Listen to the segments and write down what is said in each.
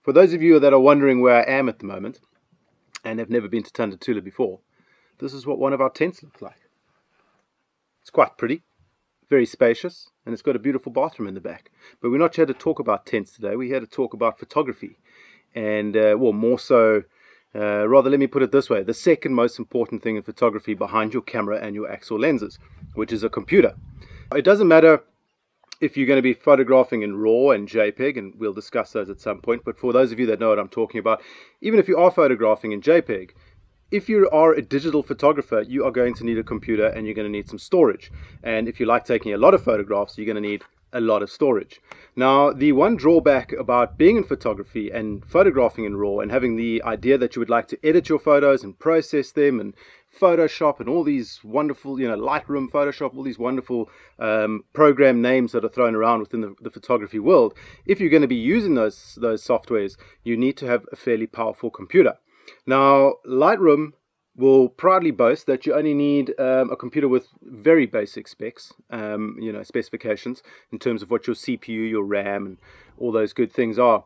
For those of you that are wondering where I am at the moment and have never been to Tula before, this is what one of our tents looks like. It's quite pretty, very spacious, and it's got a beautiful bathroom in the back. But we're not here to talk about tents today. We're here to talk about photography. And, well, more so, rather let me put it this way, the second most important thing in photography behind your camera and your axial lenses, which is a computer. It doesn't matter if you're going to be photographing in RAW and JPEG, and we'll discuss those at some point, but for those of you that know what I'm talking about, even if you are photographing in JPEG, if you are a digital photographer, you are going to need a computer and you're going to need some storage. And if you like taking a lot of photographs, you're going to need a lot of storage. Now, the one drawback about being in photography and photographing in RAW and having the idea that you would like to edit your photos and process them and Photoshop and all these wonderful, Lightroom, Photoshop, all these wonderful program names that are thrown around within the photography world. If you're going to be using those softwares, you need to have a fairly powerful computer. Now, Lightroom will proudly boast that you only need a computer with very basic specs, specifications in terms of what your CPU, your RAM, and all those good things are.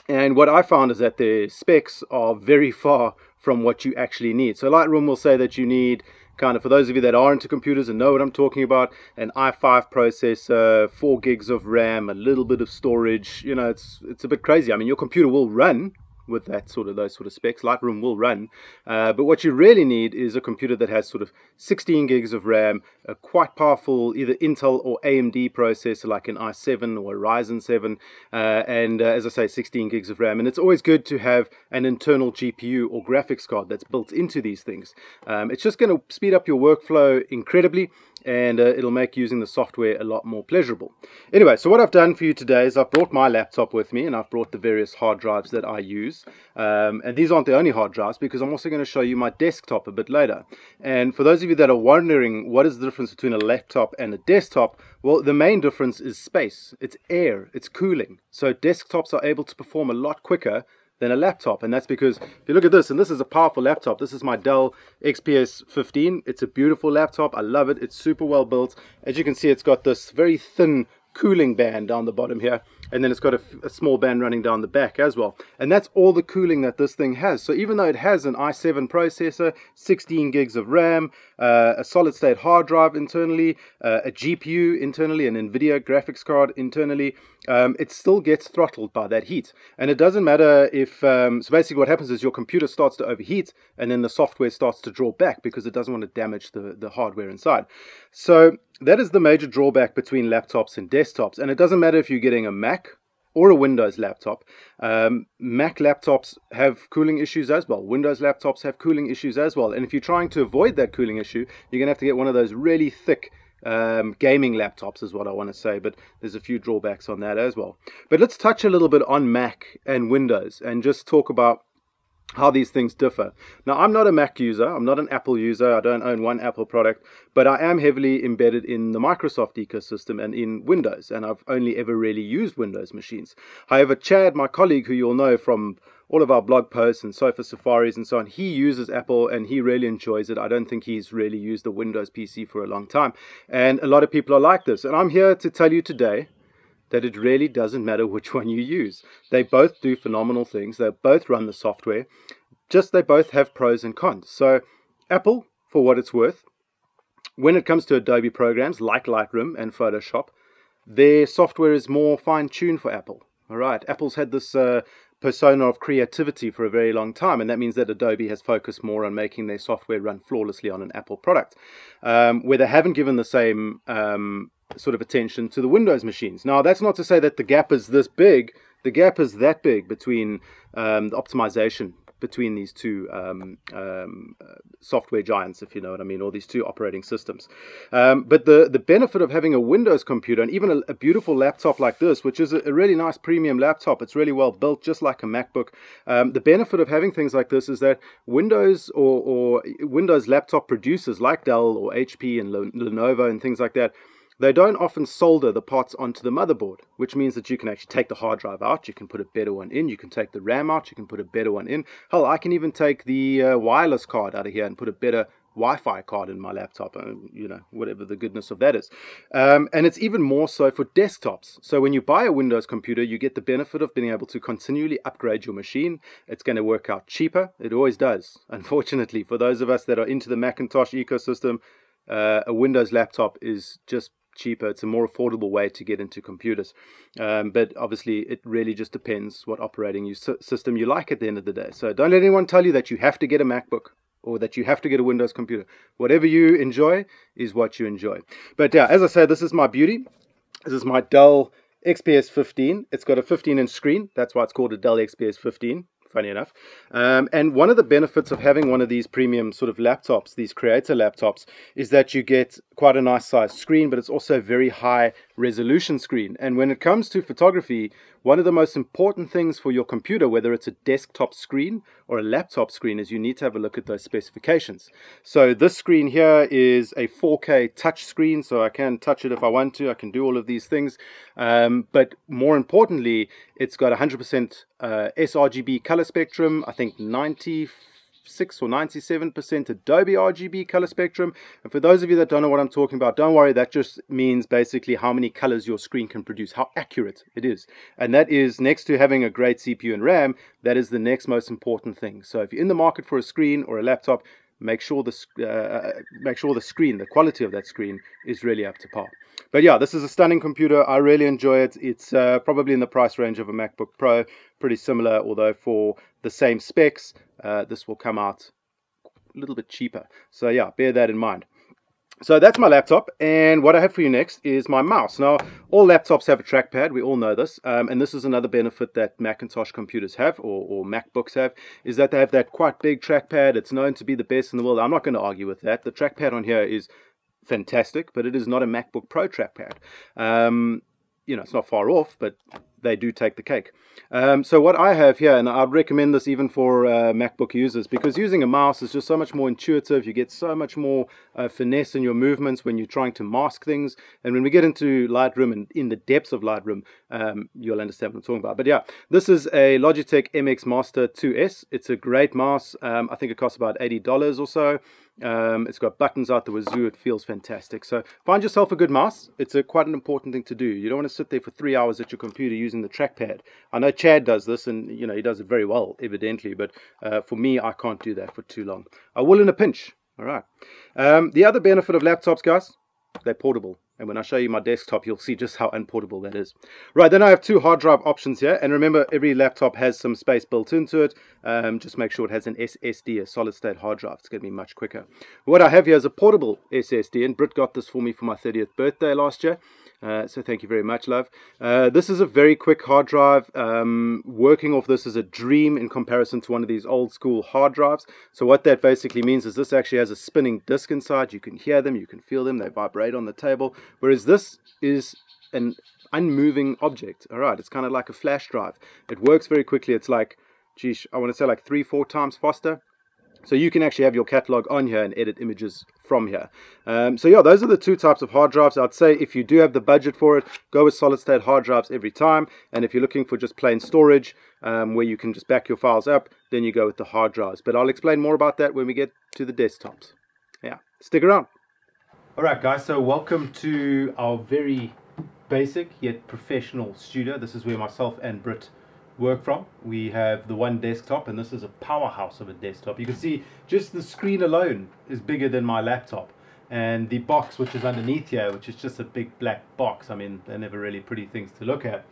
And what I found is that the specs are very far from what you actually need. So Lightroom will say that you need, kind of, for those of you that are into computers and know what I'm talking about, an i5 processor, 4 gigs of RAM, a little bit of storage. It's a bit crazy. I mean, your computer will run with those sort of specs. Lightroom will run, but what you really need is a computer that has sort of 16 gigs of RAM, a quite powerful either Intel or AMD processor like an i7 or a Ryzen 7, and as I say, 16 gigs of RAM. And it's always good to have an internal GPU or graphics card that's built into these things. It's just going to speed up your workflow incredibly, and it'll make using the software a lot more pleasurable. Anyway, so what I've done for you today is I've brought my laptop with me, and I've brought the various hard drives that I use. And these aren't the only hard drives, because I'm also going to show you my desktop a bit later. And for those of you that are wondering what is the difference between a laptop and a desktop, well, the main difference is space. It's air, it's cooling. So desktops are able to perform a lot quicker than a laptop, and that's because if you look at this, and this is a powerful laptop. This is my Dell XPS 15. It's a beautiful laptop. I love it. It's super well built. As you can see, it's got this very thin cooling band down the bottom here, and then it's got a small band running down the back as well, and that's all the cooling that this thing has. So even though it has an i7 processor, 16 gigs of RAM, a solid state hard drive internally, a GPU internally, an Nvidia graphics card internally, it still gets throttled by that heat. And it doesn't matter if so basically what happens is your computer starts to overheat, and then the software starts to draw back because it doesn't want to damage the hardware inside. So that is the major drawback between laptops and desktops. And it doesn't matter if you're getting a Mac or a Windows laptop. Mac laptops have cooling issues as well. Windows laptops have cooling issues as well. And if you're trying to avoid that cooling issue, you're going to have to get one of those really thick gaming laptops is what I want to say, but there's a few drawbacks on that as well. But let's touch a little bit on Mac and Windows and just talk about how these things differ. Now, I'm not a Mac user, I'm not an Apple user, I don't own one Apple product, but I am heavily embedded in the Microsoft ecosystem and in Windows, and I've only ever really used Windows machines. However, Chad, my colleague, who you'll know from all of our blog posts and Sofa Safaris and so on, he uses Apple and he really enjoys it. I don't think he's really used a Windows PC for a long time, and a lot of people are like this. And I'm here to tell you today that it really doesn't matter which one you use. They both do phenomenal things. They both run the software. Just they both have pros and cons. So Apple, for what it's worth, when it comes to Adobe programs like Lightroom and Photoshop, their software is more fine-tuned for Apple. All right, Apple's had this persona of creativity for a very long time, and that means that Adobe has focused more on making their software run flawlessly on an Apple product, where they haven't given the same sort of attention to the Windows machines. Now, that's not to say that the gap is this big. The gap is that big between the optimization between these two software giants, if you know what I mean, or these two operating systems. But the benefit of having a Windows computer, and even a beautiful laptop like this, which is a really nice premium laptop, it's really well built, just like a MacBook. The benefit of having things like this is that Windows or Windows laptop producers like Dell or HP and Lenovo and things like that, they don't often solder the parts onto the motherboard, which means that you can actually take the hard drive out, you can put a better one in, you can take the RAM out, you can put a better one in. Hell, I can even take the wireless card out of here and put a better Wi-Fi card in my laptop, you know, whatever the goodness of that is. And it's even more so for desktops. So when you buy a Windows computer, you get the benefit of being able to continually upgrade your machine. It's going to work out cheaper. It always does. Unfortunately, for those of us that are into the Macintosh ecosystem, a Windows laptop is just cheaper. It's a more affordable way to get into computers, but obviously it really just depends what operating system you like at the end of the day. So don't let anyone tell you that you have to get a MacBook or that you have to get a Windows computer. Whatever you enjoy is what you enjoy. But yeah, as I said, this is my beauty. This is my Dell XPS 15. It's got a 15-inch screen. That's why it's called a Dell XPS 15. Funny enough. And one of the benefits of having one of these premium sort of laptops, these creator laptops, is that you get quite a nice size screen, but it's also a very high resolution screen. And when it comes to photography, one of the most important things for your computer, whether it's a desktop screen or a laptop screen, is you need to have a look at those specifications. So this screen here is a 4K touch screen, so I can touch it if I want to. I can do all of these things. But more importantly, it's got 100% sRGB color spectrum, I think 96 or 97% Adobe RGB color spectrum. And for those of you that don't know what I'm talking about, don't worry, that just means basically how many colors your screen can produce, how accurate it is. And that is, next to having a great CPU and RAM, that is the next most important thing. So if you're in the market for a screen or a laptop, make sure the screen, the quality of that screen is really up to par. But yeah, this is a stunning computer. I really enjoy it. It's probably in the price range of a MacBook Pro, pretty similar, although for the same specs, this will come out a little bit cheaper. So yeah, bear that in mind. So that's my laptop, and what I have for you next is my mouse. Now, all laptops have a trackpad, we all know this, and this is another benefit that Macintosh computers have, or MacBooks have, is that they have that quite big trackpad. It's known to be the best in the world. I'm not going to argue with that. The trackpad on here is fantastic, but it is not a MacBook Pro trackpad. You know, it's not far off, but they do take the cake. So what I have here, and I'd recommend this even for MacBook users, because using a mouse is just so much more intuitive. You get so much more finesse in your movements when you're trying to mask things. And when we get into Lightroom and in the depths of Lightroom, you'll understand what I'm talking about. But yeah, this is a Logitech Mx Master 2S. It's a great mouse. I think it costs about $80 or so. It's got buttons out the wazoo. It feels fantastic. So find yourself a good mouse. It's quite an important thing to do. You don't want to sit there for 3 hours at your computer using the trackpad. I know Chad does this, and you know, he does it very well, evidently, but for me, I can't do that for too long. I will in a pinch. All right. The other benefit of laptops, guys, they're portable. And when I show you my desktop, you'll see just how unportable that is. Right, then I have two hard drive options here. And remember, every laptop has some space built into it. Just make sure it has an SSD, a solid state hard drive. It's going to be much quicker. What I have here is a portable SSD. And Britt got this for me for my 30th birthday last year. So thank you very much, love. This is a very quick hard drive. Working off this is a dream in comparison to one of these old school hard drives. So what that basically means is this actually has a spinning disc inside. You can hear them, you can feel them, they vibrate on the table. Whereas this is an unmoving object. All right, it's kind of like a flash drive. It works very quickly. It's like, geez, I want to say like 3-4 times faster. So you can actually have your catalog on here and edit images from here. So yeah, those are the two types of hard drives. I'd say if you do have the budget for it, go with solid state hard drives every time. And if you're looking for just plain storage, where you can just back your files up, then you go with the hard drives. But I'll explain more about that when we get to the desktops. Yeah, stick around. All right, guys, so welcome to our very basic yet professional studio. This is where myself and Britt work from. We have the one desktop, and this is a powerhouse of a desktop. You can see just the screen alone is bigger than my laptop, and the box which is underneath here, which is just a big black box, I mean, they're never really pretty things to look at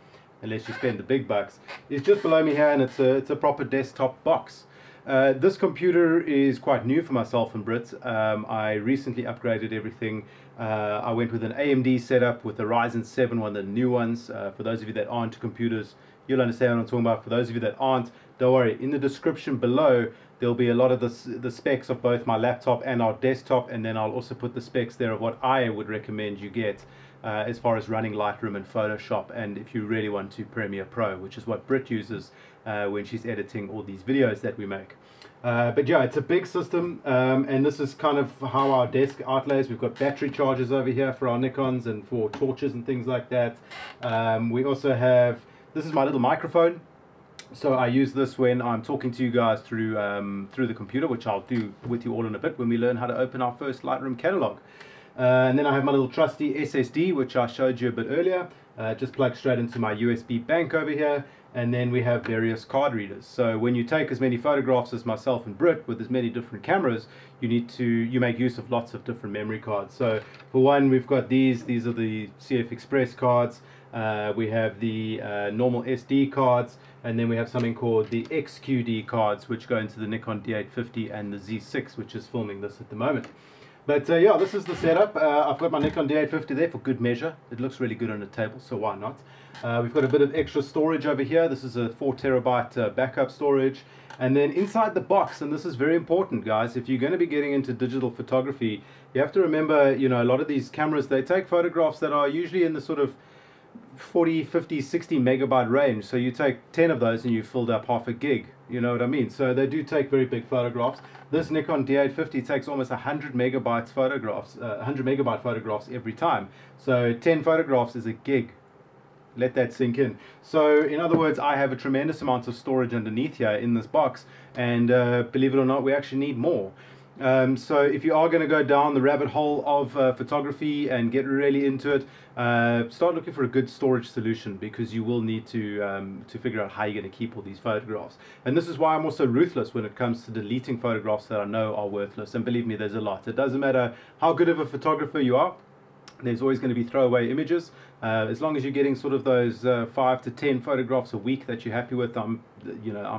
unless you spend the big bucks, is just below me here, and it's a proper desktop box. This computer is quite new for myself and Britt. I recently upgraded everything. I went with an AMD setup with the Ryzen 7, one of the new ones. For those of you that aren't computers, you'll understand what I'm talking about. For those of you that aren't, don't worry. In the description below, there'll be a lot of the specs of both my laptop and our desktop, and then I'll also put the specs there of what I would recommend you get as far as running Lightroom and Photoshop, and if you really want to Premiere Pro, which is what Britt uses when she's editing all these videos that we make. But yeah, it's a big system, and this is kind of how our desk outlays. We've got battery chargers over here for our Nikons and for torches and things like that. We also have, this is my little microphone. So I use this when I'm talking to you guys through the computer, which I'll do with you all in a bit when we learn how to open our first Lightroom catalog. And then I have my little trusty SSD, which I showed you a bit earlier. Just plugged straight into my USB bank over here. And then we have various card readers. So when you take as many photographs as myself and Britt with as many different cameras, you make use of lots of different memory cards. So for one, we've got these are the CF Express cards. We have the normal SD cards, and then we have something called the XQD cards, which go into the Nikon D850 and the Z6, which is filming this at the moment. But yeah, this is the setup. I've got my Nikon D850 there for good measure. It looks really good on a table, so why not? We've got a bit of extra storage over here. This is a 4 terabyte backup storage. And then inside the box, and this is very important, guys, if you're going to be getting into digital photography, you have to remember, you know, a lot of these cameras, they take photographs that are usually in the sort of 40, 50, 60 megabyte range. So you take 10 of those and you filled up half a gig. You know what I mean? So they do take very big photographs. This Nikon D850 takes almost 100 megabyte photographs every time. So 10 photographs is a gig. Let that sink in. So in other words, I have a tremendous amount of storage underneath here in this box, and believe it or not, we actually need more. So if you are going to go down the rabbit hole of photography and get really into it, start looking for a good storage solution, because you will need to figure out how you're going to keep all these photographs. And this is why I'm also ruthless when it comes to deleting photographs that I know are worthless. And believe me, there's a lot. It doesn't matter how good of a photographer you are. There's always going to be throwaway images. As long as you're getting sort of those 5 to 10 photographs a week that you're happy with, I'm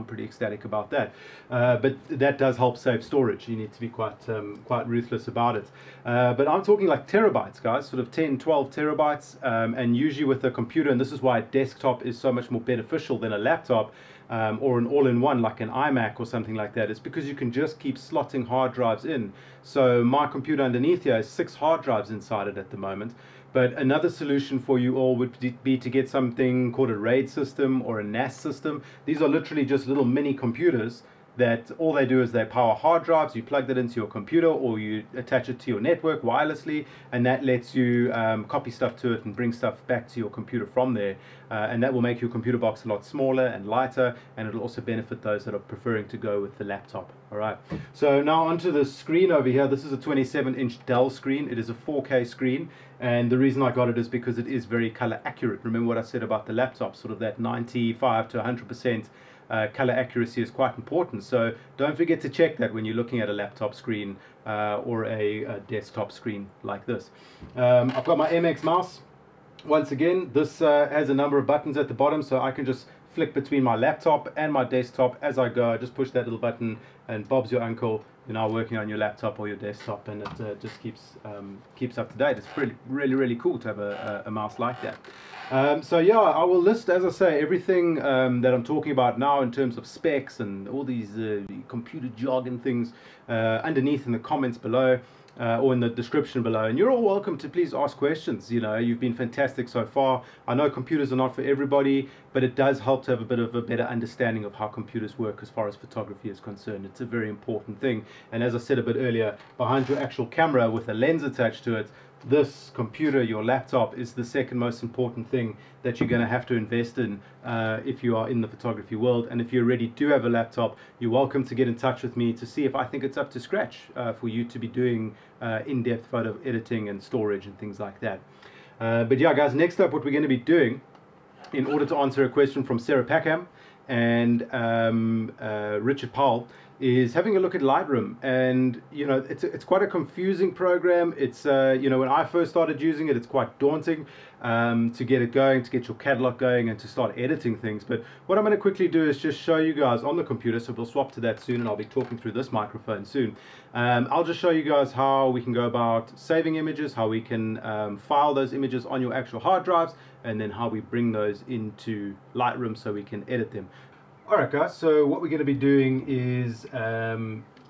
pretty ecstatic about that. But that does help save storage. You need to be quite ruthless about it. But I'm talking like terabytes, guys, sort of 10, 12 terabytes. And usually with a computer, and this is why a desktop is so much more beneficial than a laptop, or an all-in-one like an iMac or something like that. It's because you can just keep slotting hard drives in. So my computer underneath here has 6 hard drives inside it at the moment. But another solution for you all would be to get something called a RAID system or a NAS system. These are literally just little mini computers that all they do is they power hard drives. You plug that into your computer, or you attach it to your network wirelessly, and that lets you copy stuff to it and bring stuff back to your computer from there. And that will make your computer box a lot smaller and lighter, and it'll also benefit those that are preferring to go with the laptop. All right, so now onto the screen over here. This is a 27-inch Dell screen. It is a 4K screen, and the reason I got it is because it is very color accurate. Remember what I said about the laptop, sort of that 95 to 100% color accuracy is quite important. So don't forget to check that when you're looking at a laptop screen or a desktop screen like this. I've got my MX mouse. Once again, this has a number of buttons at the bottom, so I can just flick between my laptop and my desktop as I go. I just push that little button and Bob's your uncle. You're now working on your laptop or your desktop, and it just keeps up to date. It's really cool to have a mouse like that. So yeah, I will list, as I say, everything that I'm talking about now in terms of specs and all these computer jargon things underneath in the comments below. Or in the description below, and you're all welcome to please ask questions. You know, you've been fantastic so far. I know computers are not for everybody, but it does help to have a bit of a better understanding of how computers work as far as photography is concerned. It's a very important thing, and as I said a bit earlier, behind your actual camera with a lens attached to it, this computer, your laptop, is the second most important thing that you're going to have to invest in if you are in the photography world. And if you already do have a laptop, you're welcome to get in touch with me to see if I think it's up to scratch for you to be doing in-depth photo editing and storage and things like that. But yeah, guys, next up what we're going to be doing, in order to answer a question from Sarah Packham and Richard Powell, is having a look at Lightroom. And you know, it's quite a confusing program. It's you know, when I first started using it, it's quite daunting to get it going, to get your catalog going, and to start editing things. But what I'm going to quickly do is just show you guys on the computer, so we'll swap to that soon, and I'll be talking through this microphone soon. I'll just show you guys how we can go about saving images, how we can file those images on your actual hard drives, and then how we bring those into Lightroom so we can edit them. Alright guys, so what we're going to be doing is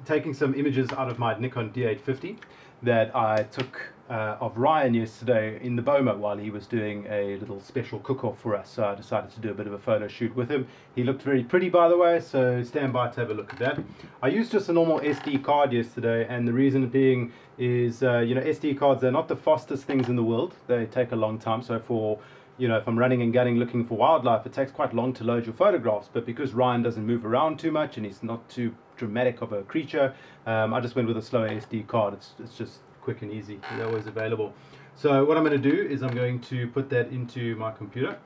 taking some images out of my Nikon D850 that I took of Ryan yesterday in the Boma while he was doing a little special cook-off for us. So I decided to do a bit of a photo shoot with him. He looked very pretty, by the way, so stand by to have a look at that. I used just a normal SD card yesterday, and the reason being is, you know, SD cards, they're not the fastest things in the world. They take a long time, so for you know, if I'm running and gunning looking for wildlife, it takes quite long to load your photographs. But because Ryan doesn't move around too much and he's not too dramatic of a creature, I just went with a slower SD card. It's just quick and easy. They're always available. So what I'm going to do is I'm going to put that into my computer,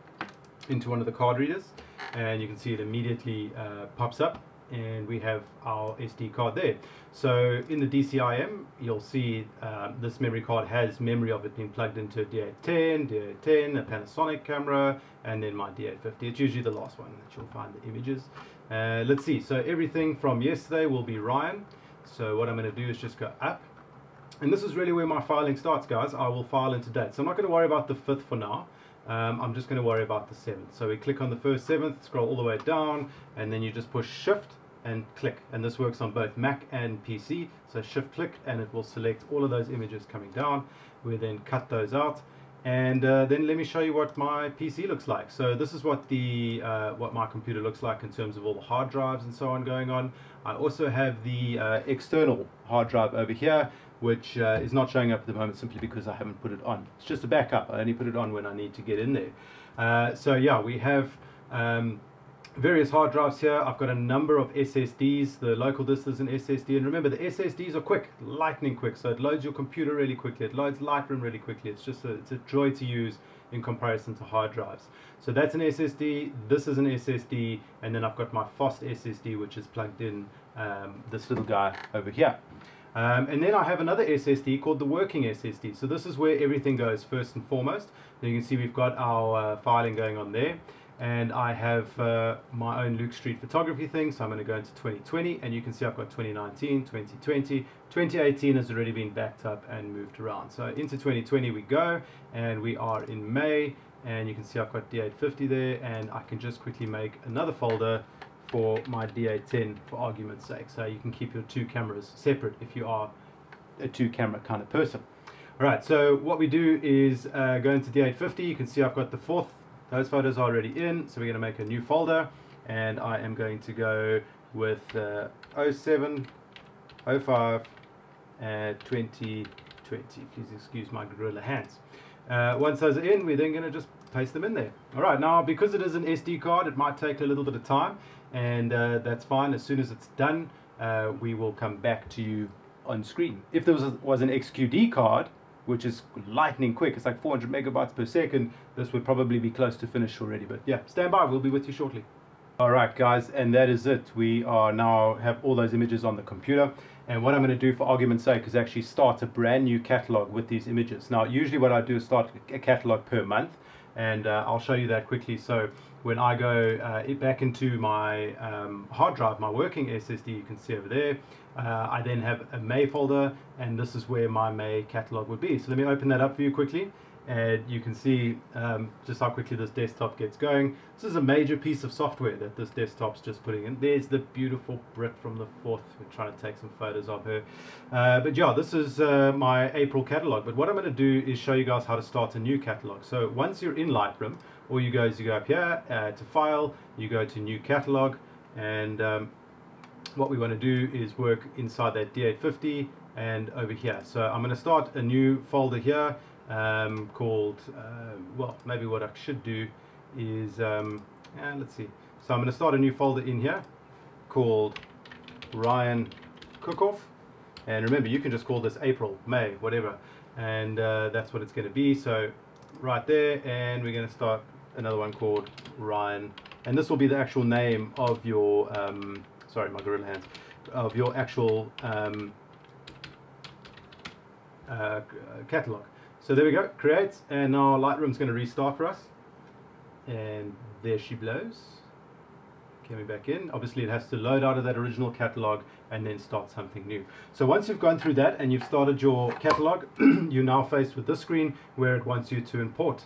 into one of the card readers, and you can see it immediately pops up, and we have our SD card there. So in the DCIM, you'll see this memory card has memory of it being plugged into a D810, D810, a Panasonic camera, and then my D850. It's usually the last one that you'll find the images. Let's see, so everything from yesterday will be Ryan. So what I'm going to do is just go up, and this is really where my filing starts, guys. I will file into date. So I'm not going to worry about the 5th for now. I'm just going to worry about the 7th. So we click on the first 7th, scroll all the way down, and then you just push Shift and click. And this works on both Mac and PC. So Shift click, and it will select all of those images coming down. We then cut those out, and then let me show you what my PC looks like. So this is what the what my computer looks like in terms of all the hard drives and so on going on. I also have the external hard drive over here, which is not showing up at the moment simply because I haven't put it on. It's just a backup. I only put it on when I need to get in there. So yeah, we have various hard drives here. I've got a number of SSDs. The local disk is an SSD, and remember, the SSDs are quick, lightning quick, so it loads your computer really quickly. It loads Lightroom really quickly. It's just it's a joy to use in comparison to hard drives. So that's an SSD, this is an SSD, and then I've got my FOST SSD, which is plugged in this little guy over here. And then I have another SSD called the working SSD. So this is where everything goes first and foremost. And you can see we've got our filing going on there. And I have my own Luke Street photography thing. So I'm going to go into 2020, and you can see I've got 2019, 2020. 2018 has already been backed up and moved around. So into 2020 we go, and we are in May. And you can see I've got D850 there, and I can just quickly make another folder for my D810 for argument's sake. So you can keep your two cameras separate if you are a two camera kind of person. Alright, so what we do is go into D850. You can see I've got the 4th. Those photos are already in, so we're going to make a new folder, and I am going to go with 07, 05, and 2020. Please excuse my gorilla hands. Once those are in, we're then going to just paste them in there. Alright, now because it is an SD card, it might take a little bit of time, and that's fine. As soon as it's done, we will come back to you on screen. If there was an XQD card, which is lightning quick, it's like 400 megabytes per second, this would probably be close to finish already. But yeah, stand by, we'll be with you shortly. Alright guys, and that is it. We are now have all those images on the computer, and what I'm going to do for argument's sake is actually start a brand new catalog with these images. Now usually what I do is start a catalog per month, and I'll show you that quickly. So when I go back into my hard drive, my working SSD, you can see over there, I then have a May folder, and this is where my May catalog would be. So let me open that up for you quickly, and you can see just how quickly this desktop gets going. This is a major piece of software that this desktop's just putting in. There's the beautiful Brit from the 4th. We're trying to take some photos of her. But yeah, this is my April catalog. But what I'm going to do is show you guys how to start a new catalog. So once you're in Lightroom, all you go is you go up here to File, you go to New Catalog, and what we want to do is work inside that D850 and over here. So I'm going to start a new folder here called, well, maybe what I should do is, let's see. So I'm going to start a new folder in here called Ryan Cook-Off. And remember, you can just call this April, May, whatever. And that's what it's going to be. So right there, and we're going to start another one called Ryan. And this will be the actual name of your, sorry, my gorilla hands, of your actual catalog. So there we go, create, and now Lightroom's going to restart for us. And there she blows. Coming back in. Obviously it has to load out of that original catalog and then start something new. So once you've gone through that and you've started your catalog, you're now faced with this screen where it wants you to import.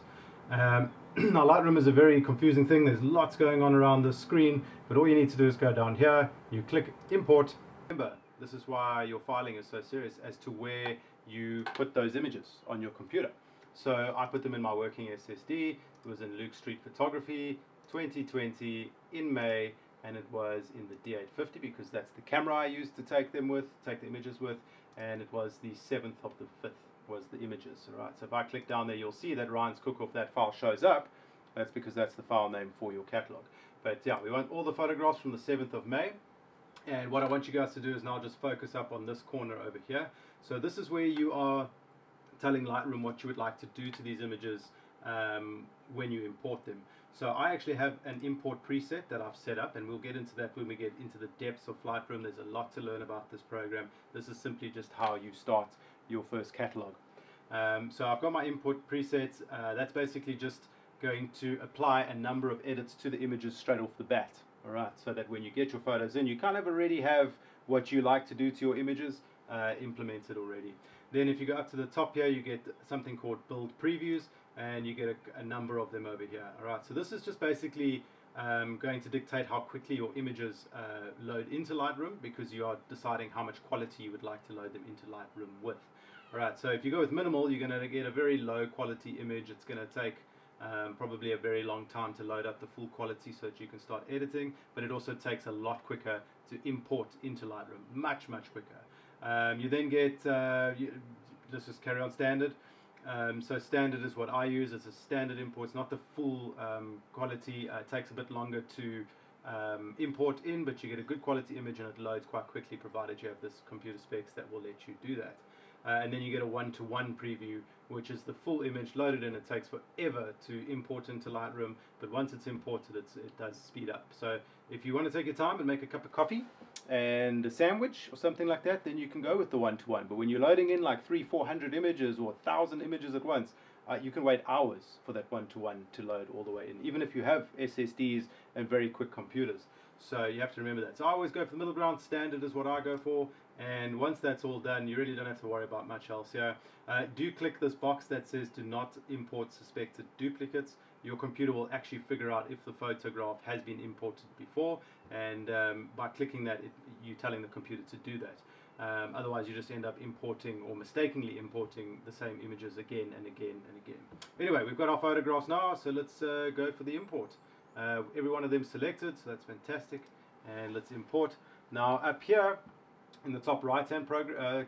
Now Lightroom is a very confusing thing. There's lots going on around the screen, but all you need to do is go down here, you click import. Remember, this is why your filing is so serious as to where you put those images on your computer. So I put them in my working SSD. It was in Luke Street Photography 2020 in May, and it was in the D850 because that's the camera I used to take the images with, and it was the 7th of the 5th was the images. All right, so if I click down there, you'll see that Ryan's Cook-Off, that file shows up, That's because that's the file name for your catalog. But yeah, we want all the photographs from the 7th of May. And what I want you guys to do is now just focus up on this corner over here. So this is where you are telling Lightroom what you would like to do to these images when you import them. So I actually have an import preset that I've set up, and we'll get into that when we get into the depths of Lightroom. There's a lot to learn about this program. This is simply just how you start your first catalog. So I've got my import presets. That's basically just going to apply a number of edits to the images straight off the bat. Alright, so that when you get your photos in, you kind of already have what you like to do to your images implemented already. Then if you go up to the top here, you get something called build previews, and you get a number of them over here. Alright, so this is just basically going to dictate how quickly your images load into Lightroom, because you are deciding how much quality you would like to load them into Lightroom with. Alright, so if you go with minimal, you're going to get a very low quality image. It's going to take probably a very long time to load up the full quality so that you can start editing, but it also takes a lot quicker to import into Lightroom, much quicker. You then get, let's just carry on standard. So standard is what I use. It's a standard import. It's not the full quality. It takes a bit longer to import in, but you get a good quality image and it loads quite quickly, provided you have this computer specs that will let you do that. And then you get a one-to-one preview, which is the full image loaded in. It takes forever to import into Lightroom, but once it's imported, it does speed up. So if you want to take your time and make a cup of coffee and a sandwich or something like that, then you can go with the one-to-one. But when you're loading in like 300-400 images or 1,000 images at once, you can wait hours for that one-to-one to load all the way in, even if you have SSDs and very quick computers. So you have to remember that. So I always go for the middle ground. Standard is what I go for, and once that's all done, you really don't have to worry about much else here. Do click this box that says do not import suspected duplicates. Your computer will actually figure out if the photograph has been imported before, and by clicking that, you're telling the computer to do that. Otherwise you just end up importing or mistakenly importing the same images again and again and again. Anyway, we've got our photographs now, so let's go for the import. Every one of them selected, so that's fantastic, and let's import. Now up here in the top right hand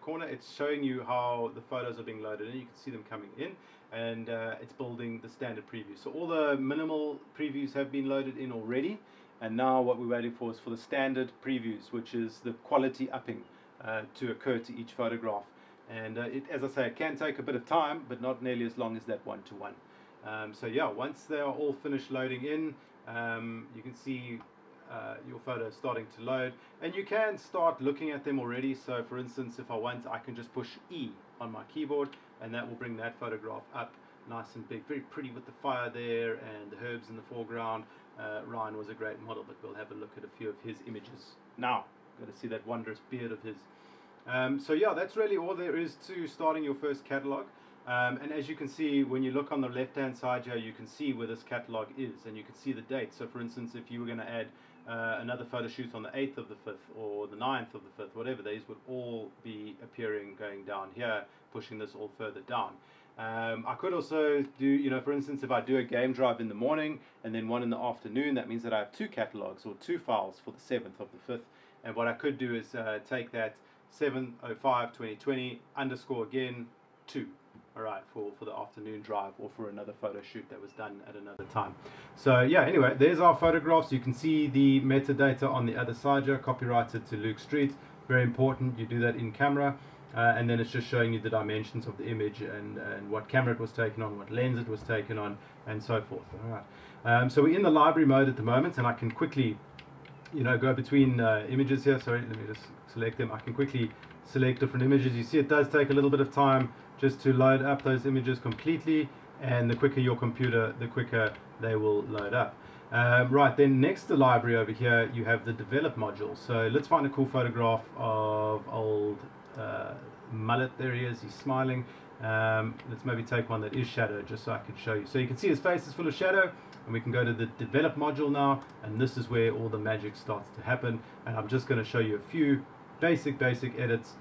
corner, it's showing you how the photos are being loaded in. You can see them coming in, and it's building the standard preview. So all the minimal previews have been loaded in already, and now what we're waiting for is for the standard previews, which is the quality upping to occur to each photograph. And as I say, it can take a bit of time, but not nearly as long as that one-to-one. So yeah, once they are all finished loading in, you can see your photos starting to load, and you can start looking at them already. So for instance, if I want, I can just push E on my keyboard, and that will bring that photograph up nice and big, very pretty with the fire there and the herbs in the foreground. Ryan was a great model, but we'll have a look at a few of his images now. Got to see that wondrous beard of his. So yeah, that's really all there is to starting your first catalog. And as you can see, when you look on the left hand side here, you can see where this catalog is, and you can see the date. So for instance, if you were going to add another photo shoot on the 8th of the 5th or the 9th of the 5th, whatever, these would all be appearing going down here, pushing this all further down. I could also do, for instance, if I do a game drive in the morning and then one in the afternoon, that means that I have two catalogs or two files for the 7th of the 5th. And what I could do is take that 7/05/2020 underscore again 2. Alright, for the afternoon drive or for another photo shoot that was done at another time. So yeah, anyway, there's our photographs. You can see the metadata on the other side here, copyrighted to Luke Street. Very important, you do that in camera. And then it's just showing you the dimensions of the image and what camera it was taken on, what lens it was taken on, and so forth. Alright, so we're in the library mode at the moment, and I can quickly go between images here. Sorry, let me just select them. I can quickly select different images. You see it does take a little bit of time just to load up those images completely, and the quicker your computer, the quicker they will load up. Right, then next to the library over here, you have the develop module. So let's find a cool photograph of old Mullet. There he is, he's smiling. Let's maybe take one that is shadow, just so I can show you. So you can see his face is full of shadow, and we can go to the develop module now, and this is where all the magic starts to happen. And I'm just going to show you a few basic edits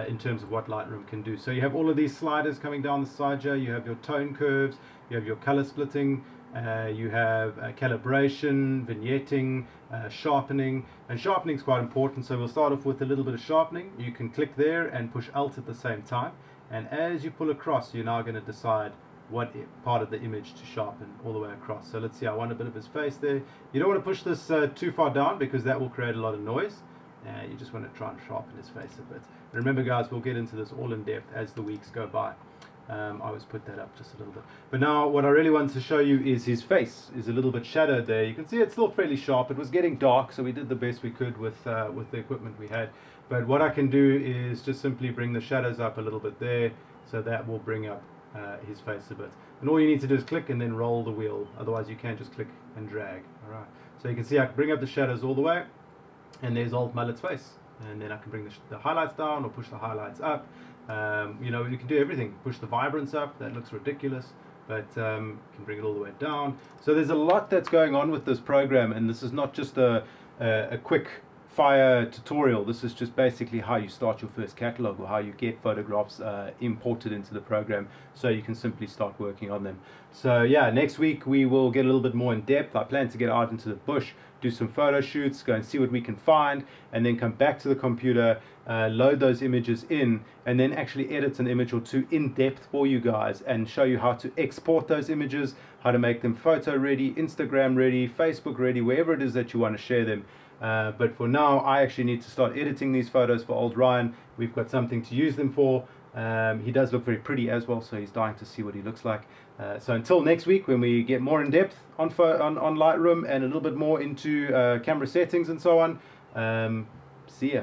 in terms of what Lightroom can do. So you have all of these sliders coming down the side here. You have your tone curves, you have your color splitting, you have calibration, vignetting, sharpening, and sharpening is quite important. So we'll start off with a little bit of sharpening. You can click there and push Alt at the same time, and as you pull across, you're now going to decide part of the image to sharpen all the way across. So let's see, I want a bit of his face there. You don't want to push this too far down because that will create a lot of noise. You just want to try and sharpen his face a bit. And remember guys, we'll get into this all in depth as the weeks go by. I always put that up just a little bit. But now what I really want to show you is his face is a little bit shadowed there. You can see it's still fairly sharp. It was getting dark, so we did the best we could with the equipment we had. But what I can do is just simply bring the shadows up a little bit there, so that will bring up his face a bit. And all you need to do is click and then roll the wheel. Otherwise you can just click and drag. Alright. So you can see I can bring up the shadows all the way, and there's old Mullet's face. And then I can bring the highlights down or push the highlights up. You know, you can do everything. Push the vibrance up, that looks ridiculous, but you can bring it all the way down. So there's a lot that's going on with this program, and this is not just a quick fire tutorial. This is just basically how you start your first catalog, or how you get photographs imported into the program so you can simply start working on them. So yeah, next week we will get a little bit more in depth. I plan to get out into the bush, do some photo shoots, go and see what we can find, and then come back to the computer, load those images in, and then actually edit an image or two in depth for you guys and show you how to export those images, how to make them photo ready, Instagram ready, Facebook ready, wherever it is that you want to share them. But for now, I actually need to start editing these photos for old Ryan. We've got something to use them for. He does look very pretty as well, so he's dying to see what he looks like. So until next week, when we get more in depth on Lightroom and a little bit more into camera settings and so on, see ya.